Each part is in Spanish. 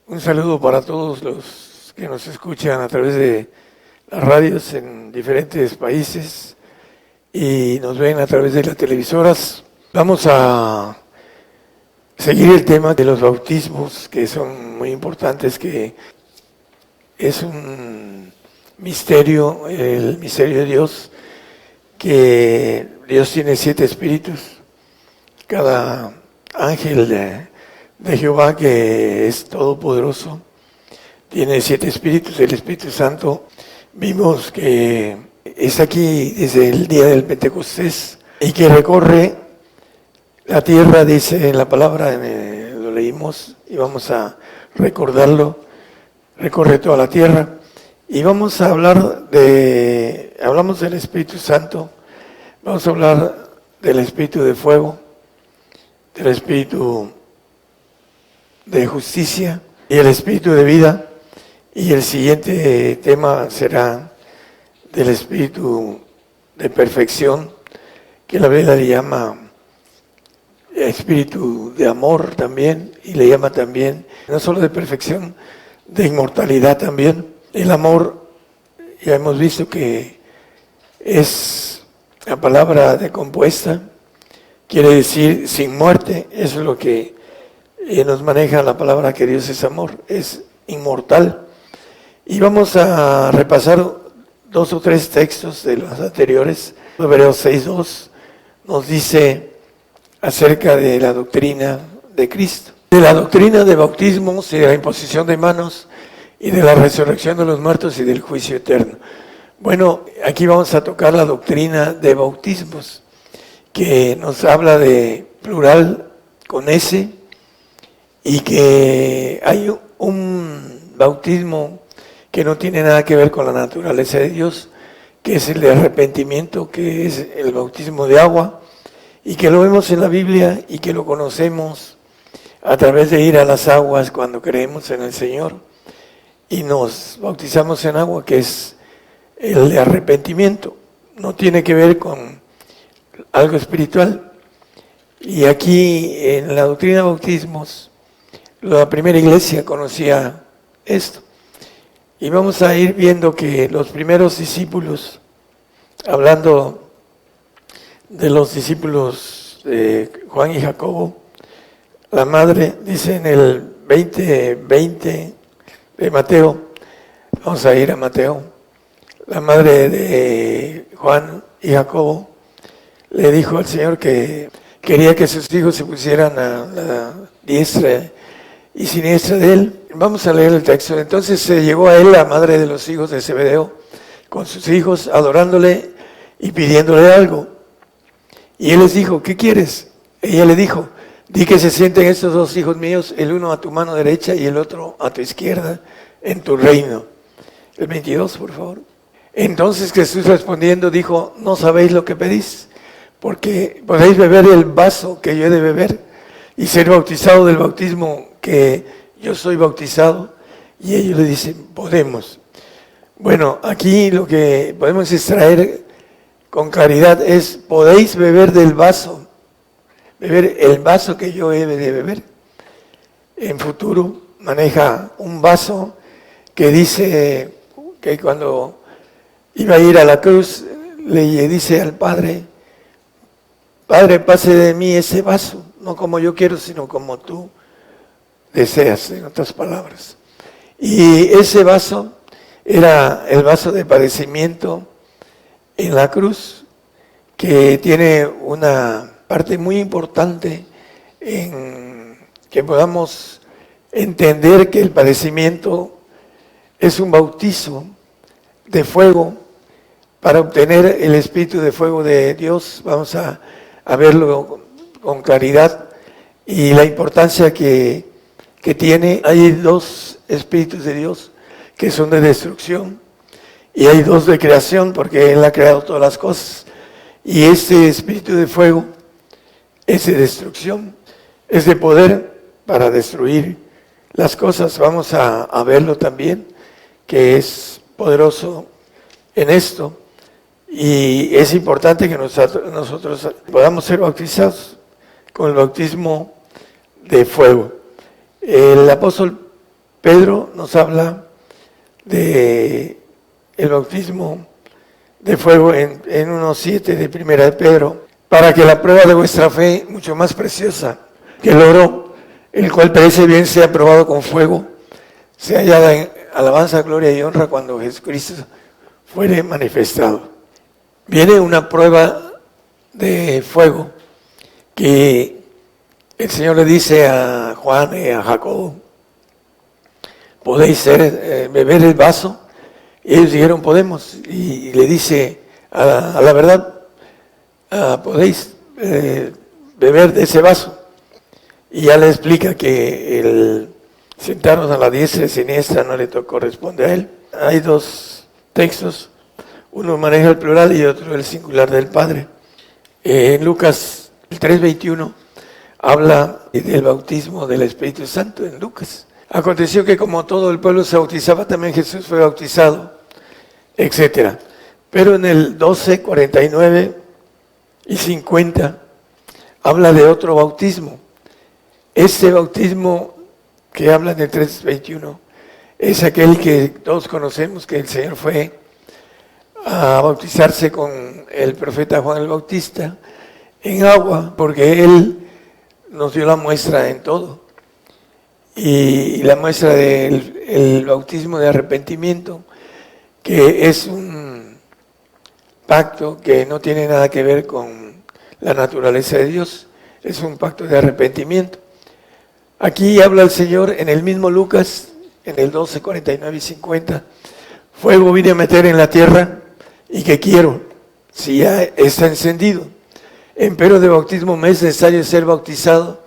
Un saludo para todos los que nos escuchan a través de las radios en diferentes países y nos ven a través de las televisoras. Vamos a seguir el tema de los bautismos, que son muy importantes, que es un misterio, el misterio de Dios, que Dios tiene 7 espíritus. Cada ángel de Jehová, que es todopoderoso, tiene 7 espíritus. El Espíritu Santo vimos que está aquí desde el día del Pentecostés y que recorre la tierra, dice en la palabra, lo leímos y vamos a recordarlo, recorre toda la tierra. Y vamos a hablamos del Espíritu Santo, vamos a hablar del Espíritu de fuego, del Espíritu de justicia y el Espíritu de vida. Y el siguiente tema será del Espíritu de perfección, que la Biblia le llama Espíritu de amor también, y le llama también, no solo de perfección, de inmortalidad también. El amor, ya hemos visto que es la palabra decompuesta, quiere decir sin muerte. Eso es lo que nos maneja la palabra, que Dios es amor, es inmortal. Y vamos a repasar 2 o 3 textos de los anteriores. Hebreos 6:2 nos dice acerca de la doctrina de Cristo, de la doctrina de bautismos y de la imposición de manos y de la resurrección de los muertos y del juicio eterno. Bueno, aquí vamos a tocar la doctrina de bautismos, que nos habla de plural con S, y que hay un bautismo que no tiene nada que ver con la naturaleza de Dios, que es el de arrepentimiento, que es el bautismo de agua, y que lo vemos en la Biblia y que lo conocemos a través de ir a las aguas cuando creemos en el Señor y nos bautizamos en agua, que es el de arrepentimiento. No tiene que ver con algo espiritual. Y aquí en la doctrina de bautismos, la primera iglesia conocía esto. Y vamos a ir viendo que los primeros discípulos, hablando de los discípulos de Juan y Jacobo, la madre, dice en el 20:20 de Mateo, vamos a ir a Mateo, la madre de Juan y Jacobo le dijo al Señor que quería que sus hijos se pusieran a la diestra y siniestra de él. Vamos a leer el texto. Entonces se llegó a él la madre de los hijos de Zebedeo con sus hijos, adorándole y pidiéndole algo. Y él les dijo: ¿qué quieres? Ella le dijo: di que se sienten estos 2 hijos míos, el uno a tu mano derecha y el otro a tu izquierda, en tu reino. El 22, por favor. Entonces Jesús respondiendo dijo: no sabéis lo que pedís, porque podéis beber el vaso que yo he de beber y ser bautizado del bautismo que yo soy bautizado. Y ellos le dicen: podemos. Bueno, aquí lo que podemos extraer con claridad es: podéis beber del vaso, beber el vaso que yo he de beber. En futuro maneja un vaso que dice que cuando iba a ir a la cruz le dice al Padre: Padre, pase de mí ese vaso, no como yo quiero, sino como tú deseas, en otras palabras. Y ese vaso era el vaso de padecimiento en la cruz, que tiene una parte muy importante en que podamos entender que el padecimiento es un bautizo de fuego para obtener el Espíritu de fuego de Dios. Vamos a verlo con claridad y la importancia que tiene. Hay 2 espíritus de Dios que son de destrucción y hay 2 de creación, porque Él ha creado todas las cosas. Y este espíritu de fuego es de destrucción, es de poder para destruir las cosas. Vamos a verlo también, que es poderoso en esto. Y es importante que nosotros podamos ser bautizados con el bautismo de fuego. El apóstol Pedro nos habla de el bautismo de fuego en 1:7 de Primera de Pedro, para que la prueba de vuestra fe, mucho más preciosa que el oro, el cual parece bien, sea probado con fuego, sea hallada en alabanza, gloria y honra cuando Jesucristo fuere manifestado. Viene una prueba de fuego que el Señor le dice a Juan y a Jacobo: ¿podéis beber el vaso? Y ellos dijeron: podemos. Y le dice: a la verdad, podéis beber de ese vaso. Y ya le explica que el sentarnos a la diestra y siniestra no le corresponde a él. Hay dos textos, uno maneja el plural y otro el singular del Padre. En Lucas 3:21 habla del bautismo del Espíritu Santo en Lucas. Aconteció que como todo el pueblo se bautizaba, también Jesús fue bautizado, etc. Pero en el 12, 49 y 50 habla de otro bautismo. Este bautismo que habla en el 3:21 es aquel que todos conocemos, que el Señor fue a bautizarse con el profeta Juan el Bautista en agua, porque Él nos dio la muestra en todo. Y la muestra del bautismo de arrepentimiento, que es un pacto que no tiene nada que ver con la naturaleza de Dios, es un pacto de arrepentimiento. Aquí habla el Señor en el mismo Lucas, en el 12, 49 y 50, fuego vine a meter en la tierra y que quiero, si ya está encendido. Empero de bautismo me es necesario ser bautizado,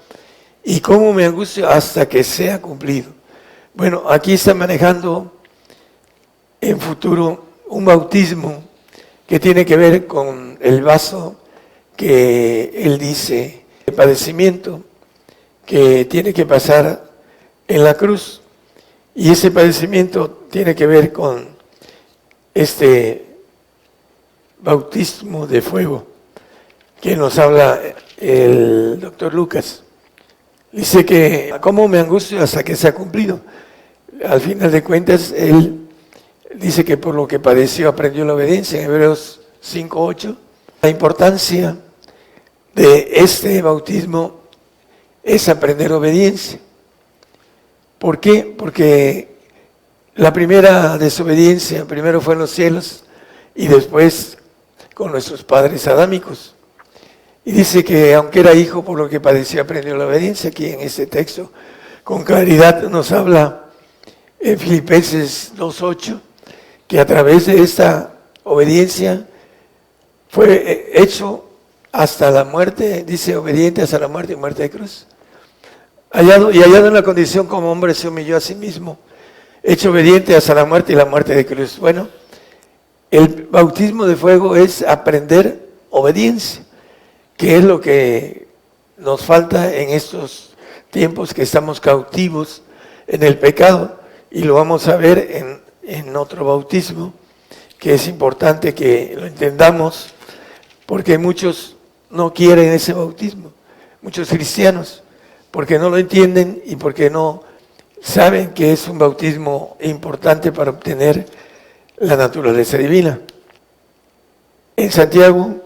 y cómo me angustio hasta que sea cumplido. Bueno, aquí está manejando en futuro un bautismo que tiene que ver con el vaso que él dice, el padecimiento que tiene que pasar en la cruz. Y ese padecimiento tiene que ver con este bautismo de fuego que nos habla el doctor Lucas. Dice que cómo me angustio hasta que sea cumplido. Al final de cuentas, él dice que por lo que padeció aprendió la obediencia, en Hebreos 5:8. La importancia de este bautismo es aprender obediencia. ¿Por qué? Porque la primera desobediencia, primero fue en los cielos y después con nuestros padres adámicos. Y dice que aunque era hijo, por lo que padeció aprendió la obediencia. Aquí en este texto con claridad nos habla en Filipenses 2:8 que a través de esta obediencia fue hecho hasta la muerte, dice obediente hasta la muerte y muerte de cruz. Hallado en la condición como hombre se humilló a sí mismo, hecho obediente hasta la muerte y la muerte de cruz. Bueno, el bautismo de fuego es aprender obediencia, que es lo que nos falta en estos tiempos que estamos cautivos en el pecado, y lo vamos a ver en otro bautismo, que es importante que lo entendamos, porque muchos no quieren ese bautismo, muchos cristianos, porque no lo entienden y porque no saben que es un bautismo importante para obtener la naturaleza divina. En Santiago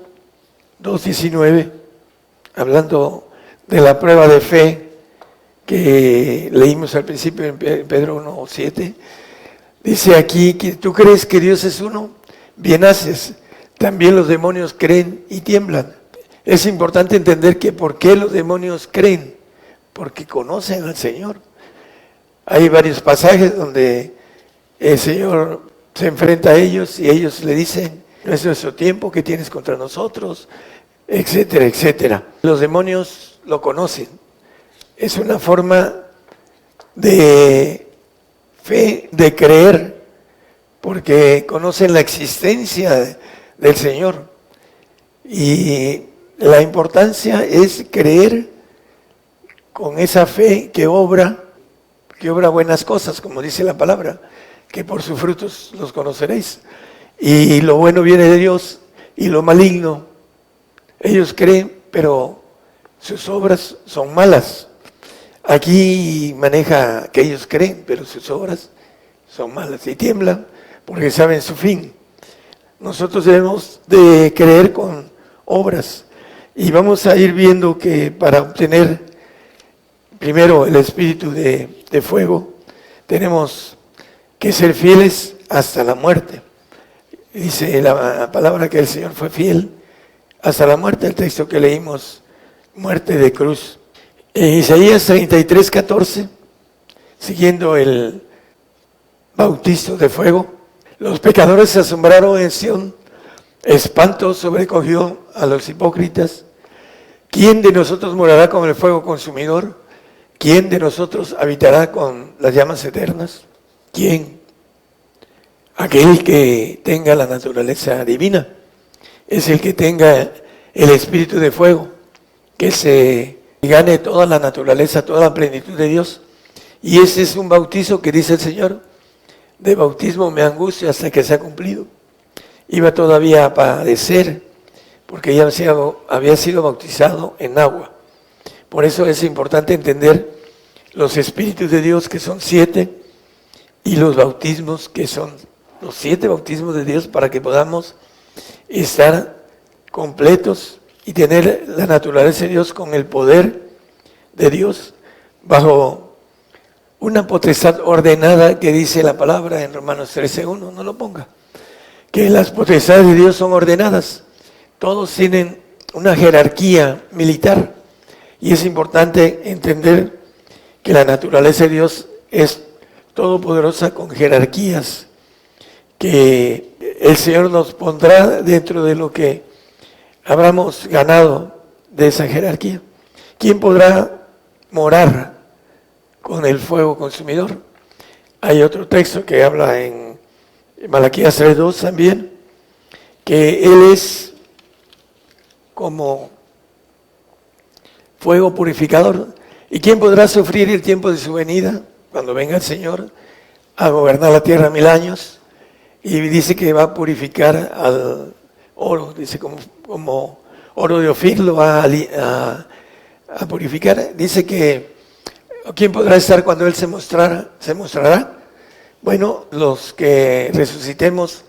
2:19, hablando de la prueba de fe que leímos al principio en Pedro 1:7, dice aquí que tú crees que Dios es uno, bien haces, también los demonios creen y tiemblan. Es importante entender que ¿por qué los demonios creen? Porque conocen al Señor. Hay varios pasajes donde el Señor se enfrenta a ellos y ellos le dicen: no es nuestro tiempo, ¿qué tienes contra nosotros? Etcétera, etcétera. Los demonios lo conocen. Es una forma de fe, de creer, porque conocen la existencia del Señor. Y la importancia es creer con esa fe que obra buenas cosas, como dice la palabra, que por sus frutos los conoceréis. Y lo bueno viene de Dios y lo maligno, ellos creen, pero sus obras son malas. Aquí maneja que ellos creen, pero sus obras son malas y tiemblan porque saben su fin. Nosotros debemos de creer con obras y vamos a ir viendo que para obtener primero el espíritu de fuego tenemos que ser fieles hasta la muerte. Dice la palabra que el Señor fue fiel hasta la muerte, el texto que leímos, muerte de cruz. En Isaías 33:14, siguiendo el bautizo de fuego, los pecadores se asombraron en Sión, espanto sobrecogió a los hipócritas. ¿Quién de nosotros morará con el fuego consumidor? ¿Quién de nosotros habitará con las llamas eternas? ¿Quién? Aquel que tenga la naturaleza divina, es el que tenga el espíritu de fuego, que se gane toda la naturaleza, toda la plenitud de Dios. Y ese es un bautizo que dice el Señor: de bautismo me angustio hasta que sea cumplido. Iba todavía a padecer, porque ya había sido bautizado en agua. Por eso es importante entender los espíritus de Dios, que son 7, y los bautismos, que son los 7 bautismos de Dios, para que podamos estar completos y tener la naturaleza de Dios con el poder de Dios bajo una potestad ordenada, que dice la palabra en Romanos 13:1, no lo ponga, que las potestades de Dios son ordenadas. Todos tienen una jerarquía militar y es importante entender que la naturaleza de Dios es todopoderosa, con jerarquías que el Señor nos pondrá dentro de lo que habramos ganado de esa jerarquía. ¿Quién podrá morar con el fuego consumidor? Hay otro texto que habla en Malaquías 3:2 también, que Él es como fuego purificador. ¿Y quién podrá sufrir el tiempo de su venida, cuando venga el Señor a gobernar la tierra 1000 años? Y dice que va a purificar al oro, dice como oro de Ofir lo va a purificar. Dice que ¿quién podrá estar cuando Él se mostrará? Bueno, los que resucitemos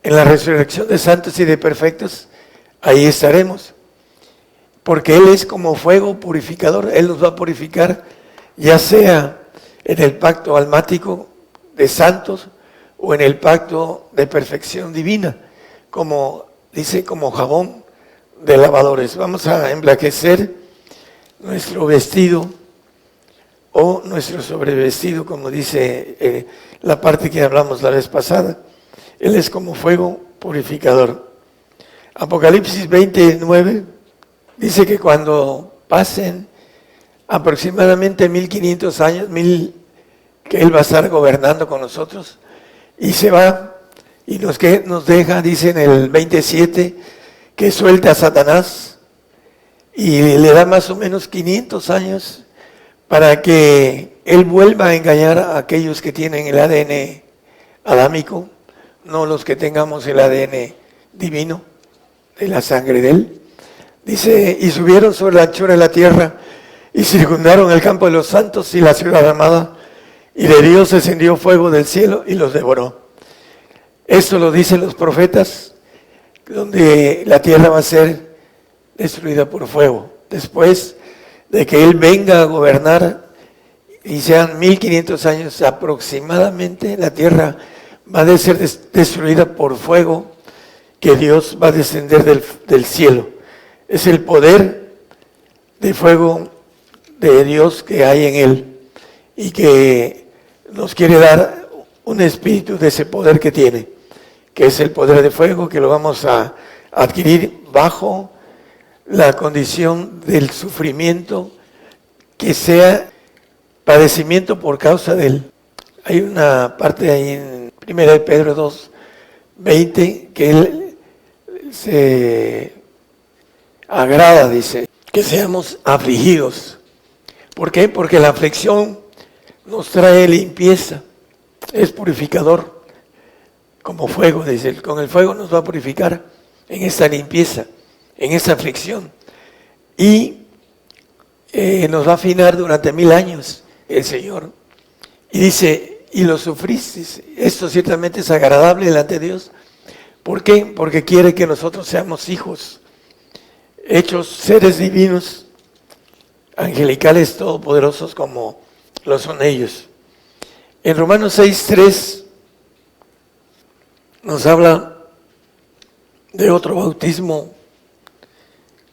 en la resurrección de santos y de perfectos, ahí estaremos. Porque Él es como fuego purificador. Él nos va a purificar, ya sea en el pacto almático de santos o en el pacto de perfección divina, como dice, como jabón de lavadores. Vamos a emblanquecer nuestro vestido o nuestro sobrevestido, como dice la parte que hablamos la vez pasada. Él es como fuego purificador. Apocalipsis 29 dice que cuando pasen aproximadamente 1500 años, que Él va a estar gobernando con nosotros, y se va y nos deja, dice en el 27, que suelta a Satanás y le da más o menos 500 años para que Él vuelva a engañar a aquellos que tienen el ADN adámico, no los que tengamos el ADN divino de la sangre de Él. Dice, y subieron sobre la anchura de la tierra y circundaron el campo de los santos y la ciudad amada, y de Dios descendió fuego del cielo y los devoró. Esto lo dicen los profetas, donde la tierra va a ser destruida por fuego. Después de que Él venga a gobernar y sean 1500 años aproximadamente, la tierra va a ser destruida por fuego, que Dios va a descender del cielo. Es el poder de fuego de Dios que hay en Él y que nos quiere dar un espíritu de ese poder que tiene, que es el poder de fuego, que lo vamos a adquirir bajo la condición del sufrimiento, que sea padecimiento por causa de Él. Hay una parte ahí en 1 Pedro 2:20 que Él se agrada, dice, que seamos afligidos. ¿Por qué? Porque la aflicción nos trae limpieza, es purificador, como fuego, dice, con el fuego nos va a purificar en esta limpieza, en esta aflicción. Y nos va a afinar durante 1000 años el Señor. Y dice, y lo sufriste. Esto ciertamente es agradable delante de Dios. ¿Por qué? Porque quiere que nosotros seamos hijos, hechos seres divinos, angelicales, todopoderosos como lo son ellos. En Romanos 6:3 nos habla de otro bautismo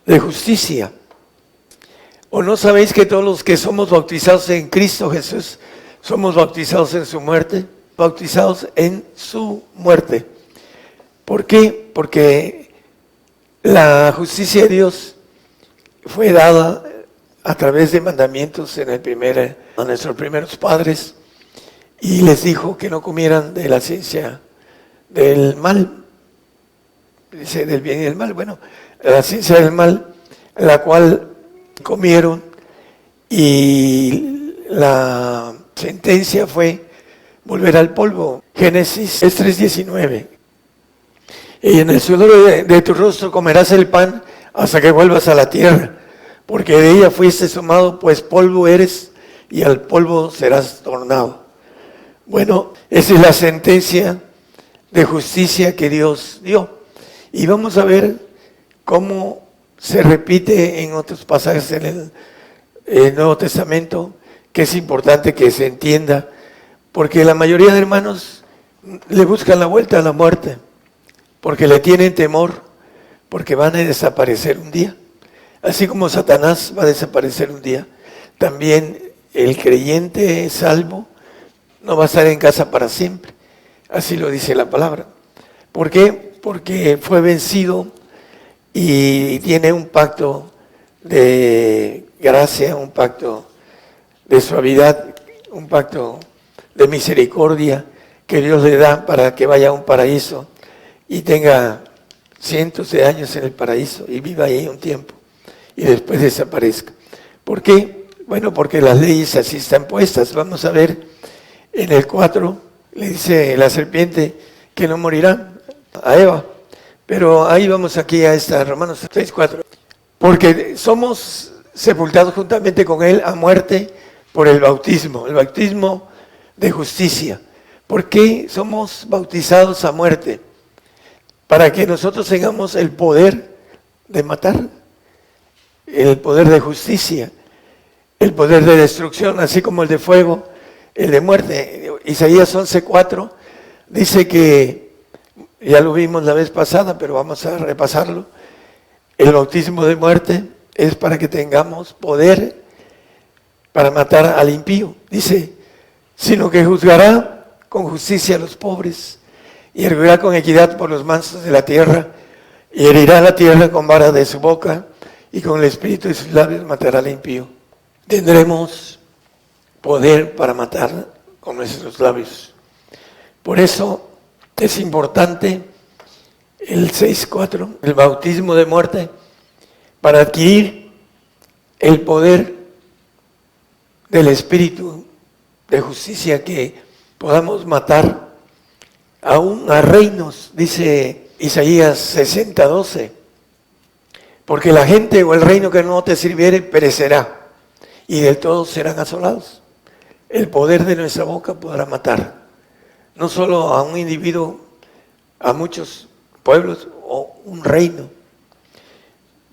de justicia. ¿O no sabéis que todos los que somos bautizados en Cristo Jesús somos bautizados en su muerte? Bautizados en su muerte. ¿Por qué? Porque la justicia de Dios fue dada a través de mandamientos a nuestros primeros padres, y les dijo que no comieran de la ciencia del mal, dice del bien y del mal. Bueno, la ciencia del mal, la cual comieron, y la sentencia fue volver al polvo. Génesis 3:19. Y en el sudor de tu rostro comerás el pan hasta que vuelvas a la tierra, porque de ella fuiste tomado, pues polvo eres, y al polvo serás tornado. Bueno, esa es la sentencia de justicia que Dios dio. Y vamos a ver cómo se repite en otros pasajes en el Nuevo Testamento, que es importante que se entienda, porque la mayoría de hermanos le buscan la vuelta a la muerte, porque le tienen temor, porque van a desaparecer un día. Así como Satanás va a desaparecer un día, también el creyente salvo no va a estar en casa para siempre. Así lo dice la palabra. ¿Por qué? Porque fue vencido y tiene un pacto de gracia, un pacto de suavidad, un pacto de misericordia que Dios le da para que vaya a un paraíso y tenga cientos de años en el paraíso y viva ahí un tiempo y después desaparezca. ¿Por qué? Bueno, porque las leyes así están puestas. Vamos a ver en el 4, le dice la serpiente que no morirá a Eva. Pero ahí vamos aquí a esta, Romanos 6:4. Porque somos sepultados juntamente con Él a muerte por el bautismo de justicia. ¿Por qué somos bautizados a muerte? Para que nosotros tengamos el poder de matar, el poder de justicia, el poder de destrucción, así como el de fuego, el de muerte. Isaías 11:4 dice que, ya lo vimos la vez pasada, pero vamos a repasarlo, el bautismo de muerte es para que tengamos poder para matar al impío. Dice, sino que juzgará con justicia a los pobres, y erguirá con equidad por los mansos de la tierra, y herirá la tierra con vara de su boca, y con el espíritu de sus labios matará al impío. Tendremos poder para matar con nuestros labios. Por eso es importante el 6:4, el bautismo de muerte, para adquirir el poder del espíritu de justicia, que podamos matar aún a reinos, dice Isaías 60:12, porque la gente o el reino que no te sirviere perecerá, y del todo serán asolados. El poder de nuestra boca podrá matar, no solo a un individuo, a muchos pueblos o un reino.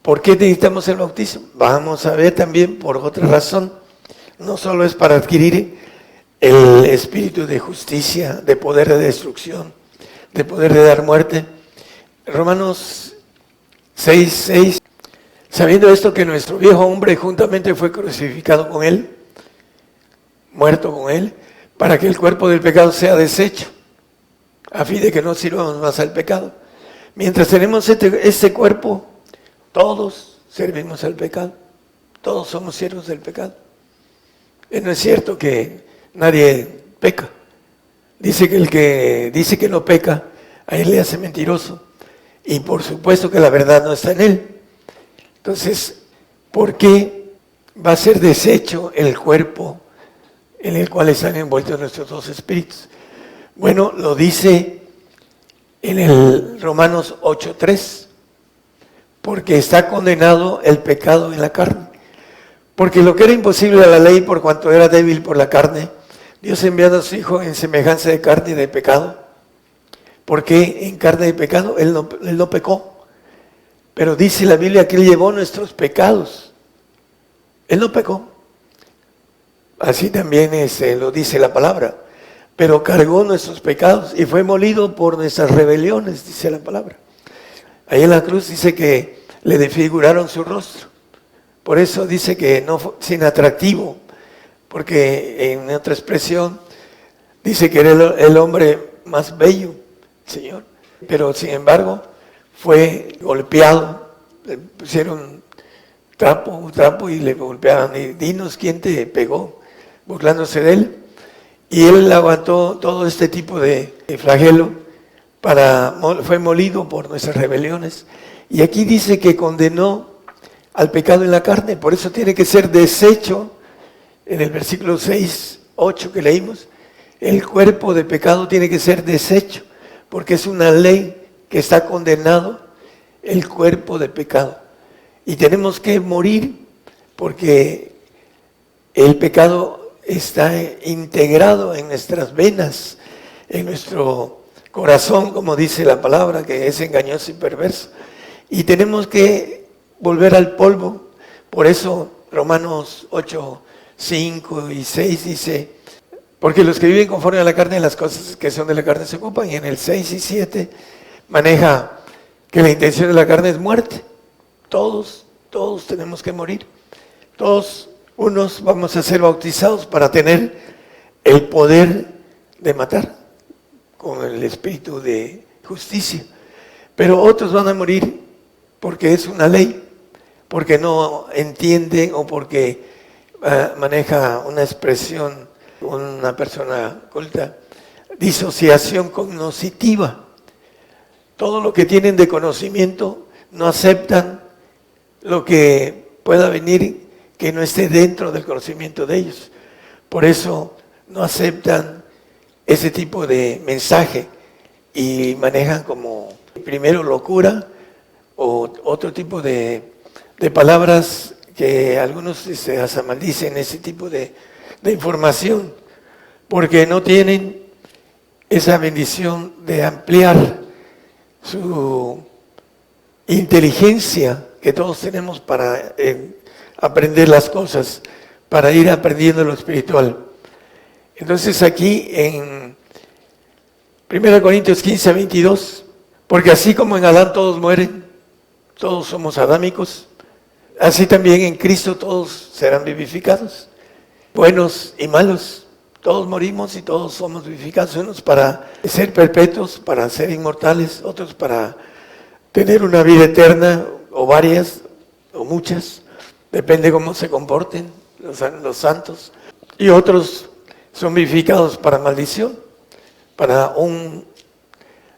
¿Por qué necesitamos el bautismo? Vamos a ver también por otra razón. No solo es para adquirir el espíritu de justicia, de poder de destrucción, de poder de dar muerte. Romanos 6:6, sabiendo esto, que nuestro viejo hombre juntamente fue crucificado con él, muerto con él, para que el cuerpo del pecado sea deshecho, a fin de que no sirvamos más al pecado. Mientras tenemos este cuerpo, todos servimos al pecado, todos somos siervos del pecado. No es cierto que nadie peca. Dice que el que dice que no peca, a él le hace mentiroso, y por supuesto que la verdad no está en él. Entonces, ¿por qué va a ser deshecho el cuerpo en el cual están envueltos nuestros dos espíritus? Bueno, lo dice en el Romanos 8:3, porque está condenado el pecado en la carne, Porque lo que era imposible a la ley por cuanto era débil por la carne, Dios enviando a su Hijo en semejanza de carne y de pecado. ¿Por qué en carne de pecado? Él no pecó. Pero dice la Biblia que Él llevó nuestros pecados. Él no pecó. Así también lo dice la palabra. Pero cargó nuestros pecados y fue molido por nuestras rebeliones, dice la palabra. Ahí en la cruz dice que le desfiguraron su rostro. Por eso dice que no fue sin atractivo, porque en otra expresión dice que era el hombre más bello, Señor. Pero sin embargo fue golpeado, le pusieron un trapo y le golpeaban. Y dinos quién te pegó, burlándose de él. Y él aguantó todo este tipo de flagelo, fue molido por nuestras rebeliones. Y aquí dice que condenó al pecado en la carne, por eso tiene que ser deshecho. En el versículo 6, 8 que leímos, el cuerpo de pecado tiene que ser deshecho, porque es una ley que está condenado el cuerpo de pecado. Y tenemos que morir porque el pecado está integrado en nuestras venas, en nuestro corazón, como dice la palabra, que es engañoso y perverso. Y tenemos que volver al polvo. Por eso Romanos 8, 5 y 6 dice, porque los que viven conforme a la carne, las cosas que son de la carne se ocupan. Y en el 6 y 7 maneja que la intención de la carne es muerte. Todos tenemos que morir. Todos, unos vamos a ser bautizados para tener el poder de matar con el espíritu de justicia. Pero otros van a morir porque es una ley, porque no entienden o porque maneja una expresión, una persona culta, disociación cognitiva. Todo lo que tienen de conocimiento no aceptan lo que pueda venir que no esté dentro del conocimiento de ellos. Por eso no aceptan ese tipo de mensaje y manejan como primero locura o otro tipo de palabras que algunos se hasta maldicen ese tipo de información, porque no tienen esa bendición de ampliar su inteligencia que todos tenemos para aprender las cosas, para ir aprendiendo lo espiritual. Entonces aquí en 1 Corintios 15, 22, porque así como en Adán todos mueren, todos somos adámicos, así también en Cristo todos serán vivificados, buenos y malos, todos morimos y todos somos vivificados, unos para ser perpetuos, para ser inmortales, otros para tener una vida eterna, o varias, o muchas, depende cómo se comporten los santos, y otros son vivificados para maldición, para un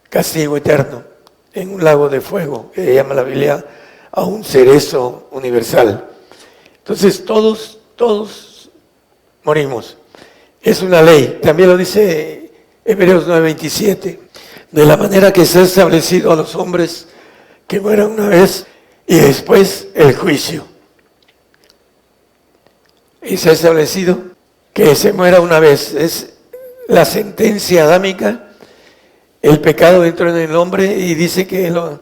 castigo eterno, en un lago de fuego, que llama la Biblia a un cerezo universal. Entonces todos morimos. Es una ley. También lo dice Hebreos 9:27. De la manera que se ha establecido a los hombres que mueran una vez y después el juicio. Y se ha establecido que se muera una vez. Es la sentencia adámica. El pecado entró en el hombre y dice que lo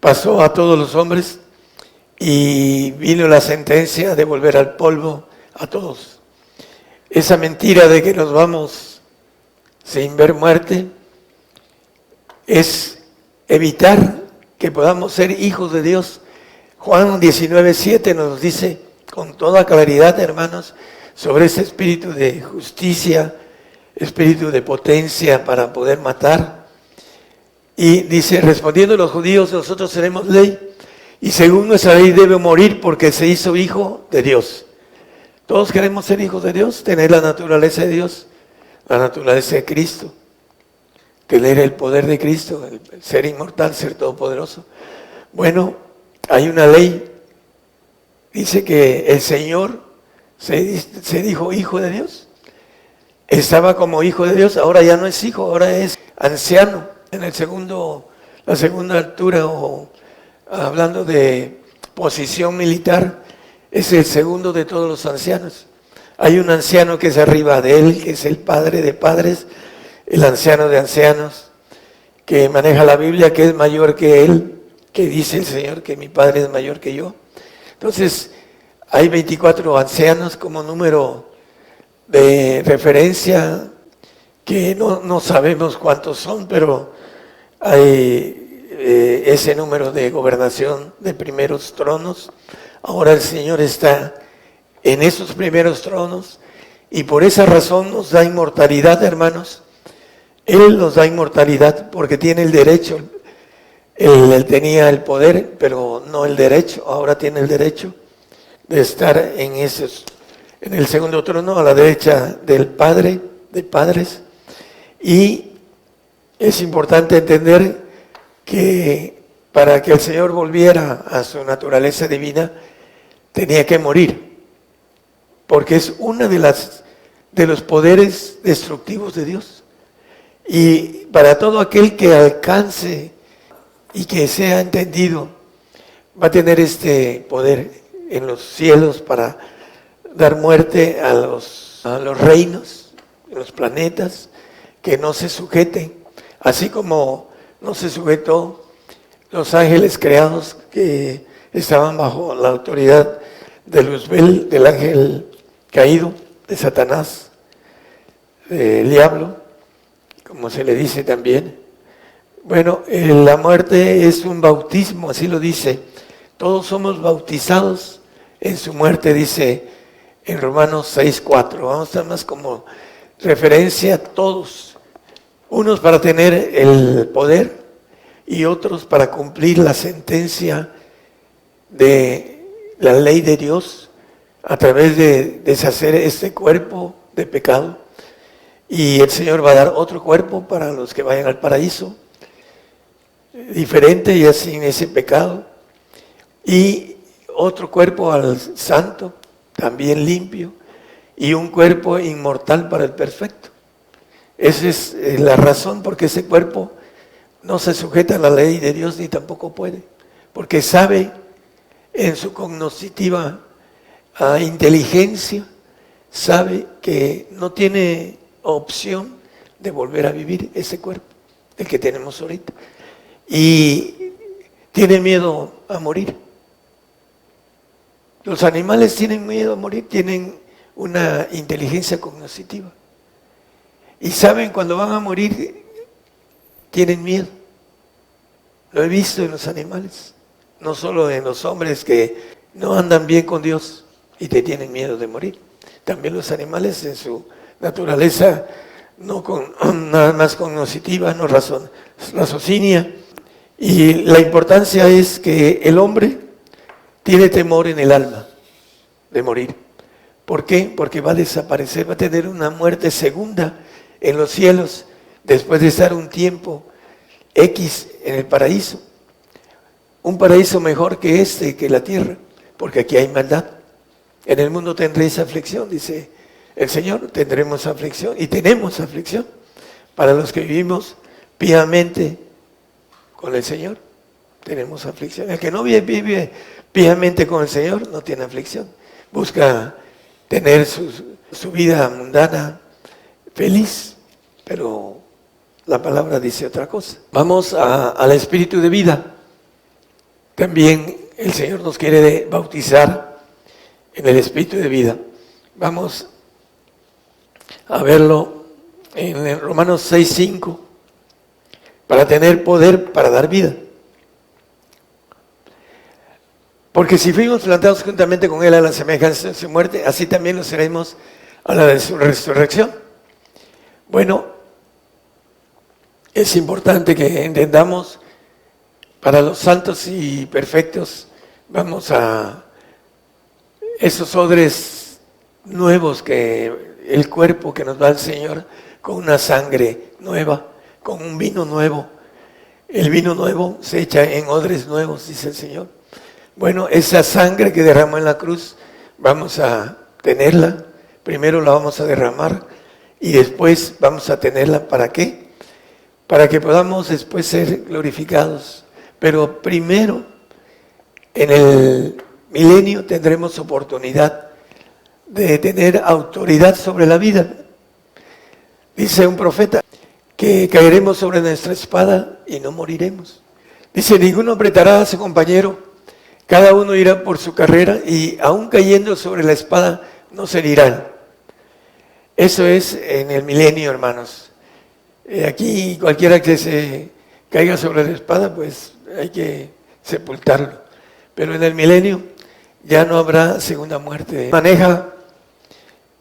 pasó a todos los hombres y vino la sentencia de volver al polvo a todos. Esa mentira de que nos vamos sin ver muerte es evitar que podamos ser hijos de Dios. Juan 19:7 nos dice con toda claridad, hermanos, sobre ese espíritu de justicia, espíritu de potencia para poder matar. Y dice, respondiendo los judíos, nosotros tenemos ley, y según nuestra ley debe morir porque se hizo hijo de Dios. Todos queremos ser hijos de Dios, tener la naturaleza de Dios, la naturaleza de Cristo, tener el poder de Cristo, el ser inmortal, ser todopoderoso. Bueno, hay una ley, dice que el Señor se dijo hijo de Dios, estaba como hijo de Dios, ahora ya no es hijo, ahora es anciano. En la segunda altura, o hablando de posición militar, es el segundo de todos los ancianos. Hay un anciano que es arriba de él, que es el padre de padres, el anciano de ancianos, que maneja la Biblia, que es mayor que él, que dice el Señor que mi Padre es mayor que yo. Entonces, hay 24 ancianos como número de referencia, que no sabemos cuántos son, pero hay ese número de gobernación de primeros tronos. Ahora el Señor está en esos primeros tronos y por esa razón nos da inmortalidad, hermanos. Él nos da inmortalidad porque tiene el derecho. Él tenía el poder, pero no el derecho. Ahora tiene el derecho de estar en el segundo trono, a la derecha del Padre, de padres. Y es importante entender que para que el Señor volviera a su naturaleza divina, tenía que morir, porque es uno de los poderes destructivos de Dios. Y para todo aquel que alcance y que sea entendido, va a tener este poder en los cielos para dar muerte a los reinos, a los planetas, que no se sujeten, así como no se sujetó los ángeles creados que estaban bajo la autoridad de Luzbel, del ángel caído, de Satanás, del diablo, como se le dice también. Bueno, la muerte es un bautismo, así lo dice. Todos somos bautizados en su muerte, dice en Romanos 6:4. Vamos a dar más como referencia a todos, unos para tener el poder y otros para cumplir la sentencia de la ley de Dios a través de deshacer este cuerpo de pecado. Y el Señor va a dar otro cuerpo para los que vayan al paraíso, diferente y sin ese pecado, y otro cuerpo al santo, también limpio, y un cuerpo inmortal para el perfecto. Esa es la razón por qué ese cuerpo no se sujeta a la ley de Dios ni tampoco puede, porque sabe en su cognoscitiva inteligencia, sabe que no tiene opción de volver a vivir ese cuerpo, el que tenemos ahorita, y tiene miedo a morir. Los animales tienen miedo a morir, tienen una inteligencia cognoscitiva y saben cuando van a morir, tienen miedo. Lo he visto en los animales, no solo en los hombres que no andan bien con Dios y te tienen miedo de morir. También los animales en su naturaleza no nada más cognoscitiva, no raciocinia. Y la importancia es que el hombre tiene temor en el alma de morir. ¿Por qué? Porque va a desaparecer, va a tener una muerte segunda en los cielos después de estar un tiempo X en el paraíso. Un paraíso mejor que que la tierra, porque aquí hay maldad. En el mundo tendréis aflicción, dice el Señor, tendremos aflicción y tenemos aflicción para los que vivimos piamente con el Señor. Tenemos aflicción. El que no vive piamente con el Señor no tiene aflicción. Busca tener su vida mundana feliz, pero la palabra dice otra cosa. Vamos al espíritu de vida. También el Señor nos quiere bautizar en el espíritu de vida. Vamos a verlo en Romanos 6:5, para tener poder para dar vida. Porque si fuimos plantados juntamente con Él a la semejanza de su muerte, así también lo seremos a la de su resurrección. Bueno, es importante que entendamos, para los santos y perfectos, vamos a esos odres nuevos, que el cuerpo que nos da el Señor, con una sangre nueva, con un vino nuevo. El vino nuevo se echa en odres nuevos, dice el Señor. Bueno, esa sangre que derramó en la cruz, vamos a tenerla. Primero la vamos a derramar y después vamos a tenerla. ¿Para qué? Para que podamos después ser glorificados. Pero primero, en el milenio tendremos oportunidad de tener autoridad sobre la vida. Dice un profeta que caeremos sobre nuestra espada y no moriremos. Dice, ninguno apretará a su compañero, cada uno irá por su carrera y aun cayendo sobre la espada no se herirán. Eso es en el milenio, hermanos. Aquí cualquiera que se caiga sobre la espada, pues hay que sepultarlo. Pero en el milenio ya no habrá segunda muerte. Maneja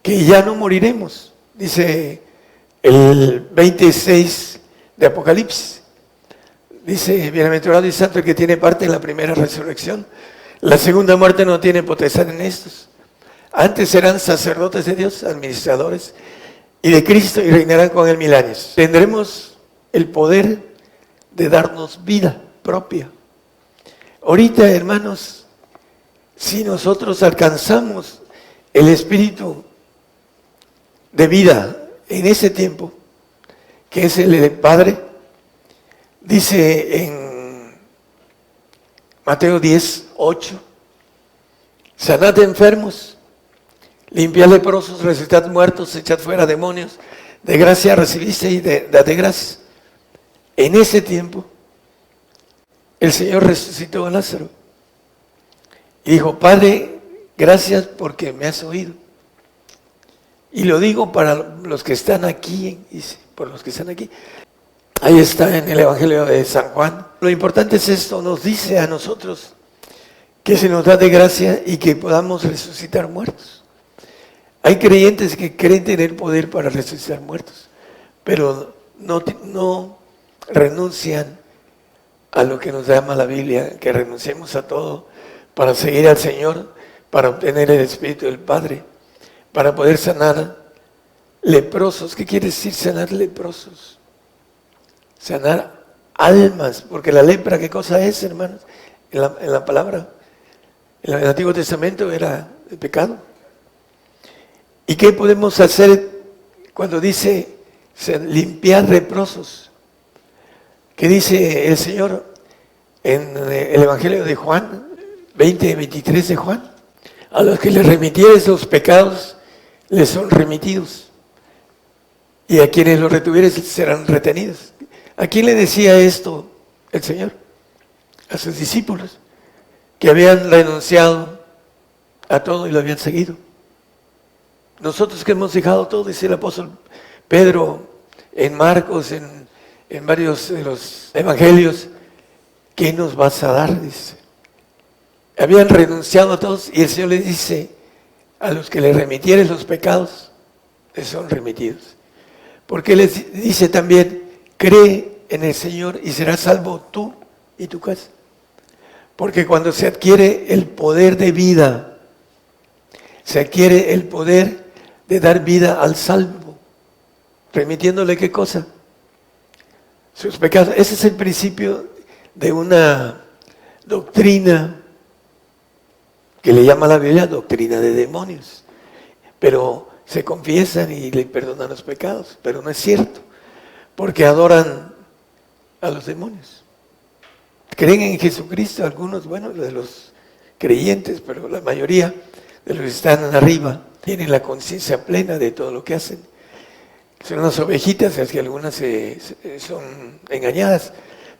que ya no moriremos, dice el 26 de Apocalipsis. Dice, bienaventurado y santo el que tiene parte en la primera resurrección. La segunda muerte no tiene potestad en estos. Antes serán sacerdotes de Dios, administradores y de Cristo, y reinarán con él 1000 años. Tendremos el poder de darnos vida propia. Ahorita, hermanos, si nosotros alcanzamos el espíritu de vida en ese tiempo, que es el del Padre, dice en Mateo 10:8, sanad enfermos, limpiad leprosos, resucitad muertos, echad fuera demonios, de gracia recibiste y dad de gracia. En ese tiempo, el Señor resucitó a Lázaro y dijo, Padre, gracias porque me has oído. Y lo digo para los que están aquí, por los que están aquí. Ahí está en el Evangelio de San Juan. Lo importante es esto, nos dice a nosotros que se nos da de gracia y que podamos resucitar muertos. Hay creyentes que creen tener poder para resucitar muertos, pero no renuncian a lo que nos llama la Biblia, que renunciemos a todo para seguir al Señor, para obtener el Espíritu del Padre, para poder sanar leprosos. ¿Qué quiere decir sanar leprosos? Sanar almas, porque la lepra, ¿qué cosa es, hermanos? En la palabra, en el Antiguo Testamento era el pecado. ¿Y qué podemos hacer cuando dice limpiar leprosos? ¿Qué dice el Señor en el Evangelio de Juan, 20:23 de Juan? A los que les remitieres los pecados, les son remitidos. Y a quienes los retuvieres serán retenidos. ¿A quién le decía esto el Señor? A sus discípulos, que habían renunciado a todo y lo habían seguido. Nosotros que hemos dejado todo, dice el apóstol Pedro en Marcos, en varios de los evangelios, ¿qué nos vas a dar? Dice. Habían renunciado a todos y el Señor les dice, a los que les remitieres los pecados, les son remitidos. Porque les dice también, cree en el Señor y serás salvo tú y tu casa. Porque cuando se adquiere el poder de vida, se adquiere el poder de dar vida al salvo, remitiéndole ¿qué cosa? Sus pecados. Ese es el principio de una doctrina que le llama la Biblia doctrina de demonios. Pero se confiesan y le perdonan los pecados, pero no es cierto, porque adoran a los demonios. Creen en Jesucristo, algunos, bueno, de los creyentes, pero la mayoría de los que están arriba tienen la conciencia plena de todo lo que hacen. Son unas ovejitas, es que algunas son engañadas,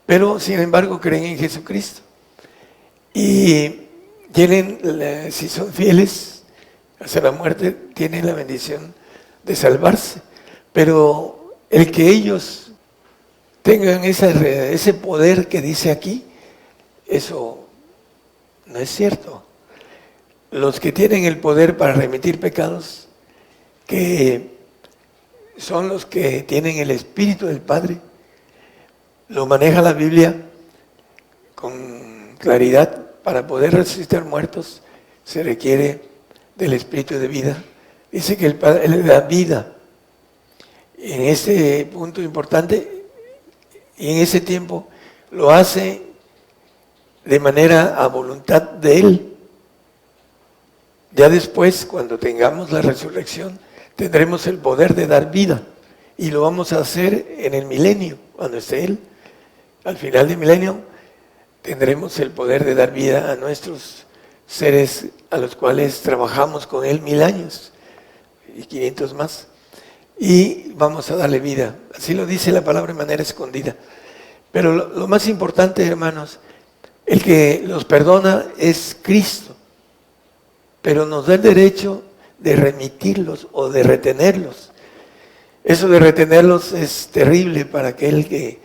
pero sin embargo creen en Jesucristo. Y tienen, si son fieles hasta la muerte, tienen la bendición de salvarse. Pero el que ellos tengan ese poder que dice aquí, eso no es cierto. Los que tienen el poder para remitir pecados, que son los que tienen el Espíritu del Padre, lo maneja la Biblia con claridad. Para poder resucitar muertos se requiere del Espíritu de vida. Dice que el Padre le da vida. En ese punto importante, y en ese tiempo, lo hace de manera a voluntad de Él. Ya después, cuando tengamos la resurrección, tendremos el poder de dar vida. Y lo vamos a hacer en el milenio, cuando esté Él. Al final del milenio, tendremos el poder de dar vida a nuestros seres a los cuales trabajamos con Él 1000 años y 500 más, y vamos a darle vida. Así lo dice la palabra de manera escondida. Pero lo más importante, hermanos, el que los perdona es Cristo, pero nos da el derecho de remitirlos o de retenerlos. Eso de retenerlos es terrible para aquel que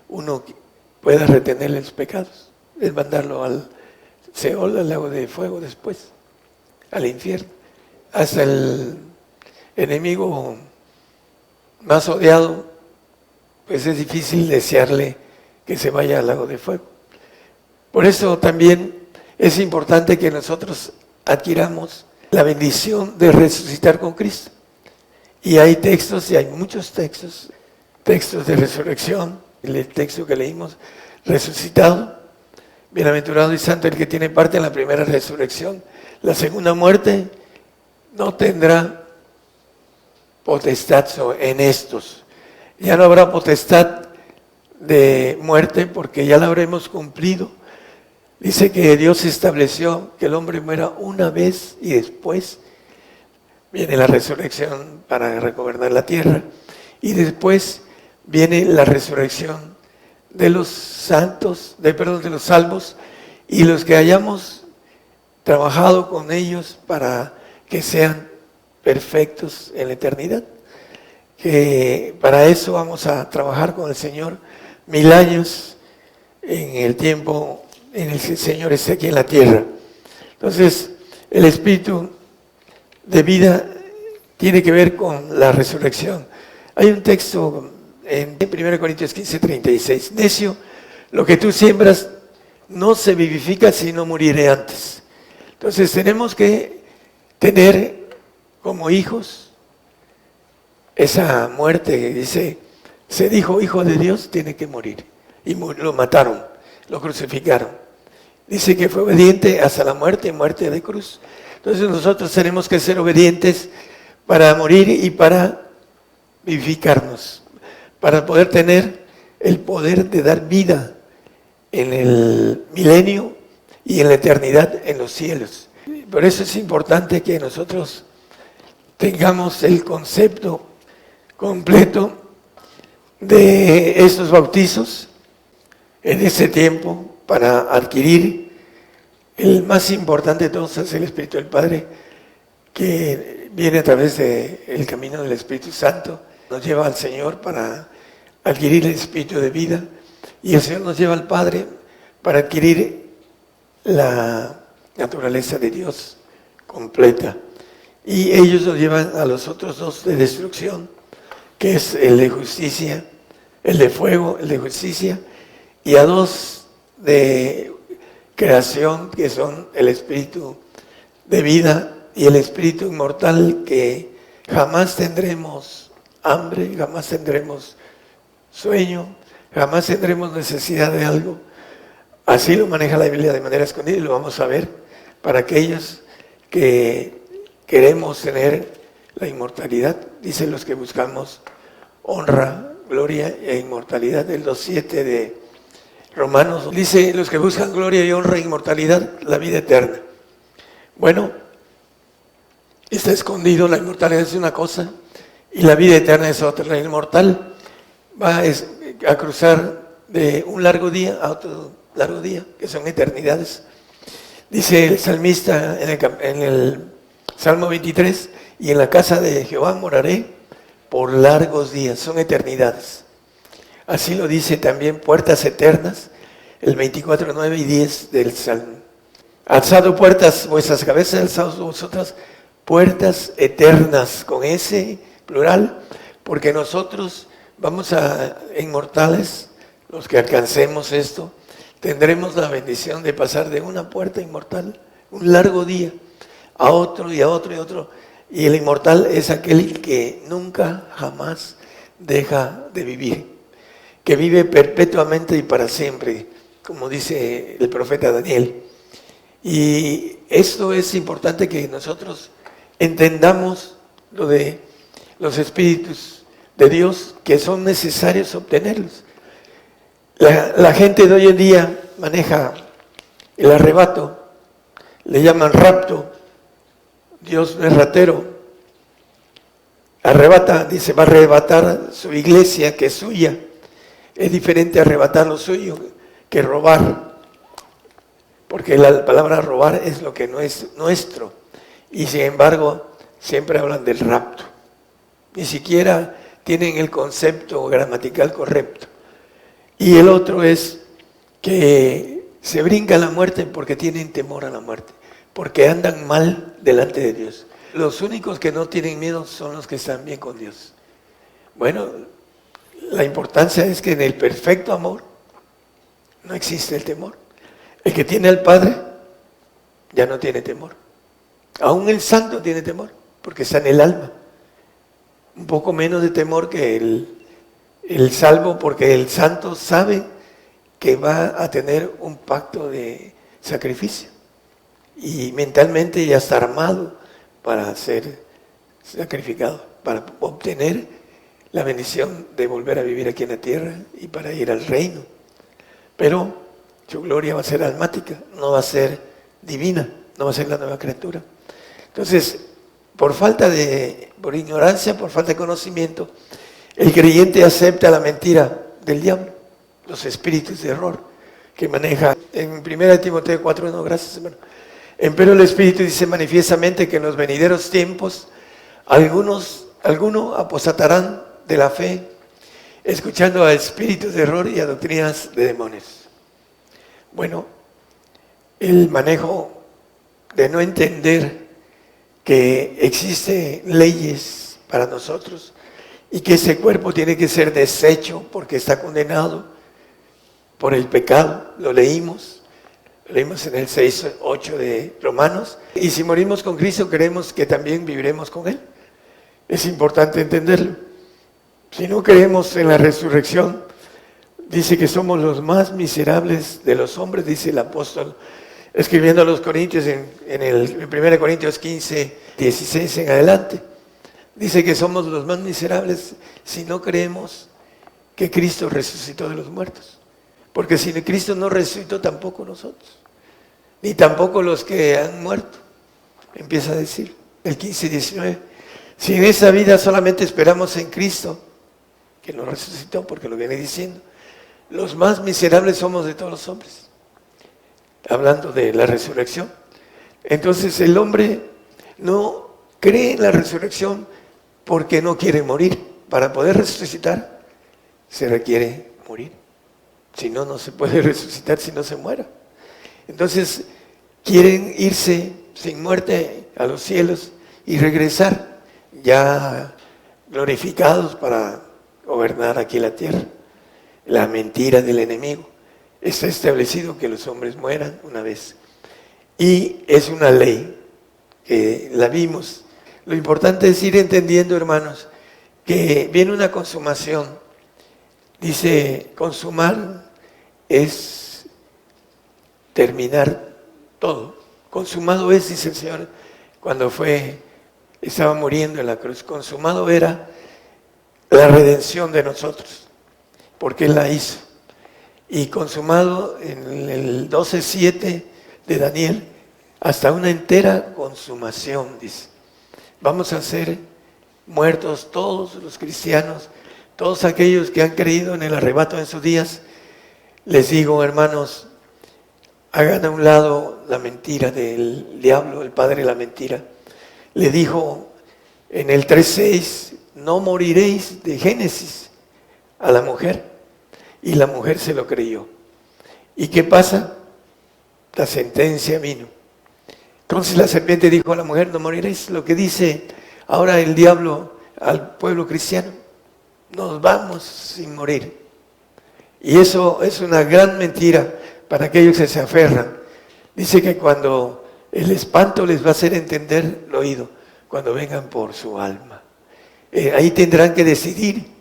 uno pueda retenerle los pecados. Es mandarlo al Seol, al lago de fuego después, al infierno. Hasta el enemigo más odiado, pues es difícil desearle que se vaya al lago de fuego. Por eso también es importante que nosotros adquiramos la bendición de resucitar con Cristo. Y hay textos, y hay muchos textos de resurrección. El texto que leímos, resucitado, bienaventurado y santo el que tiene parte en la primera resurrección. La segunda muerte no tendrá potestad en estos. Ya no habrá potestad de muerte porque ya la habremos cumplido. Dice que Dios estableció que el hombre muera una vez y después viene la resurrección para regobernar la tierra, y después viene la resurrección de los santos, de los salvos, y los que hayamos trabajado con ellos para que sean perfectos en la eternidad. Que para eso vamos a trabajar con el Señor 1000 años en el tiempo en el que el Señor esté aquí en la tierra. Entonces, el espíritu de vida tiene que ver con la resurrección. Hay un texto en 1 Corintios 15:36. Necio, lo que tú siembras no se vivifica si no moriré antes. Entonces tenemos que tener como hijos esa muerte que dice, se dijo hijo de Dios, tiene que morir. Y lo mataron, lo crucificaron. Dice que fue obediente hasta la muerte, muerte de cruz. Entonces nosotros tenemos que ser obedientes para morir y para vivificarnos, para poder tener el poder de dar vida en el milenio y en la eternidad en los cielos. Por eso es importante que nosotros tengamos el concepto completo de estos bautizos en ese tiempo para adquirir el más importante de todos, es el Espíritu del Padre, que viene a través del camino del Espíritu Santo, nos lleva al Señor para adquirir el Espíritu de vida, y el Señor nos lleva al Padre para adquirir la naturaleza de Dios completa. Y ellos nos llevan a los otros dos de destrucción, que es el de justicia, el de fuego, el de justicia, y a dos de creación, que son el espíritu de vida y el espíritu inmortal, que jamás tendremos hambre, jamás tendremos sueño, jamás tendremos necesidad de algo. Así lo maneja la Biblia de manera escondida, y lo vamos a ver para aquellos que queremos tener la inmortalidad. Dicen los que buscamos honra, gloria e inmortalidad. El 2:7 de Romanos dice, los que buscan gloria y honra e inmortalidad, la vida eterna. Bueno, está escondido, la inmortalidad es una cosa y la vida eterna es otra. La inmortal va a cruzar de un largo día a otro largo día, que son eternidades. Dice el salmista en el Salmo 23, y en la casa de Jehová moraré por largos días, son eternidades. Así lo dice también puertas eternas, el 24, 9 y 10 del Salmo. Alzado puertas vuestras cabezas, alzados vosotras puertas eternas, con ese plural, porque nosotros vamos a inmortales, los que alcancemos esto, tendremos la bendición de pasar de una puerta inmortal, un largo día, a otro y a otro y a otro. Y el inmortal es aquel que nunca, jamás deja de vivir, que vive perpetuamente y para siempre, como dice el profeta Daniel. Y esto es importante que nosotros entendamos lo de los espíritus de Dios, que son necesarios obtenerlos. La gente de hoy en día maneja el arrebato, le llaman rapto. Dios no es ratero. Arrebata, dice, va a arrebatar su iglesia que es suya. Es diferente arrebatar lo suyo que robar. Porque la palabra robar es lo que no es nuestro. Y sin embargo, siempre hablan del rapto. Ni siquiera tienen el concepto gramatical correcto. Y el otro es que se brinca la muerte porque tienen temor a la muerte. Porque andan mal delante de Dios. Los únicos que no tienen miedo son los que están bien con Dios. Bueno, la importancia es que en el perfecto amor no existe el temor. El que tiene al Padre ya no tiene temor. Aún el santo tiene temor, porque está en el alma. Un poco menos de temor que el salvo, porque el santo sabe que va a tener un pacto de sacrificio. Y mentalmente ya está armado para ser sacrificado, para obtener la bendición de volver a vivir aquí en la tierra y para ir al reino. Pero su gloria va a ser almática, no va a ser divina, no va a ser la nueva criatura. Entonces, por ignorancia, por falta de conocimiento, el creyente acepta la mentira del diablo, los espíritus de error que maneja. En 1 Timoteo 4:1, gracias hermano. Empero el Espíritu dice manifiestamente que en los venideros tiempos algunos apostatarán de la fe, escuchando a espíritus de error y a doctrinas de demonios. Bueno, el manejo de no entender que existen leyes para nosotros y que ese cuerpo tiene que ser deshecho porque está condenado por el pecado, lo leímos en el 6:8 de Romanos, y si morimos con Cristo creemos que también viviremos con Él. Es importante entenderlo. Si no creemos en la resurrección, dice que somos los más miserables de los hombres, dice el apóstol, escribiendo a los Corintios en 1 Corintios 15:16 en adelante. Dice que somos los más miserables si no creemos que Cristo resucitó de los muertos. Porque si Cristo no resucitó, tampoco nosotros, ni tampoco los que han muerto. Empieza a decir el 15:19. Si en esa vida solamente esperamos en Cristo, que no resucitó, porque lo viene diciendo, los más miserables somos de todos los hombres. Hablando de la resurrección. Entonces el hombre no cree en la resurrección porque no quiere morir. Para poder resucitar se requiere morir. Si no, no se puede resucitar si no se muera. Entonces, quieren irse sin muerte a los cielos y regresar ya glorificados para gobernar aquí la tierra. La mentira del enemigo. Está establecido que los hombres mueran una vez. Y es una ley que la vimos. Lo importante es ir entendiendo, hermanos, que viene una consumación. Dice, consumar es terminar todo. Consumado es, dice el Señor, cuando estaba muriendo en la cruz. Consumado era la redención de nosotros, porque Él la hizo. Y consumado en el 12:7 de Daniel, hasta una entera consumación, dice. Vamos a ser muertos todos los cristianos, todos aquellos que han creído en el arrebato en sus días. Les digo, hermanos, hagan a un lado la mentira del diablo, el padre de la mentira. Le dijo en el 3:6, no moriréis, de Génesis, a la mujer. Y la mujer se lo creyó. ¿Y qué pasa? La sentencia vino. Entonces la serpiente dijo a la mujer, no moriréis. Lo que dice ahora el diablo al pueblo cristiano, nos vamos sin morir. Y eso es una gran mentira para aquellos que se aferran. Dice que cuando el espanto les va a hacer entender lo oído, cuando vengan por su alma. Ahí tendrán que decidir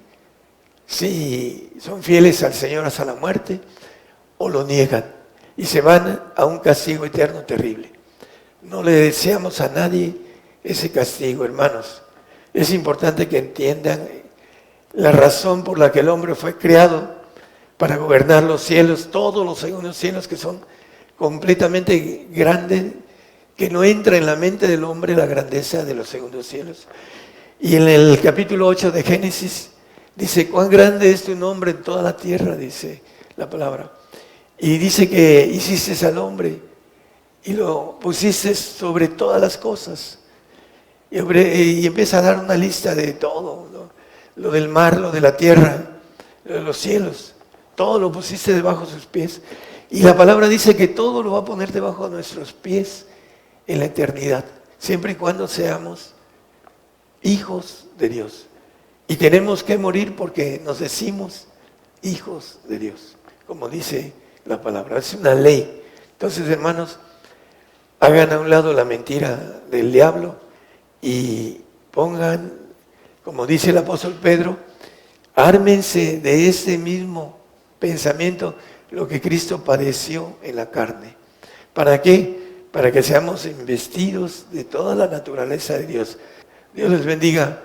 si son fieles al Señor hasta la muerte o lo niegan y se van a un castigo eterno terrible. No le deseamos a nadie ese castigo, hermanos. Es importante que entiendan la razón por la que el hombre fue creado para gobernar los cielos, todos los segundos cielos que son completamente grandes, que no entra en la mente del hombre la grandeza de los segundos cielos. Y en el capítulo 8 de Génesis dice, cuán grande es tu nombre en toda la tierra, dice la palabra. Y dice que hiciste al hombre y lo pusiste sobre todas las cosas. Y empieza a dar una lista de todo, ¿no? Lo del mar, lo de la tierra, lo de los cielos, todo lo pusiste debajo de sus pies. Y la palabra dice que todo lo va a poner debajo de nuestros pies en la eternidad, siempre y cuando seamos hijos de Dios. Y tenemos que morir porque nos decimos hijos de Dios, como dice la palabra, es una ley. Entonces, hermanos, hagan a un lado la mentira del diablo y pongan, como dice el apóstol Pedro, ármense de ese mismo pensamiento, lo que Cristo padeció en la carne. ¿Para qué? Para que seamos investidos de toda la naturaleza de Dios. Dios les bendiga.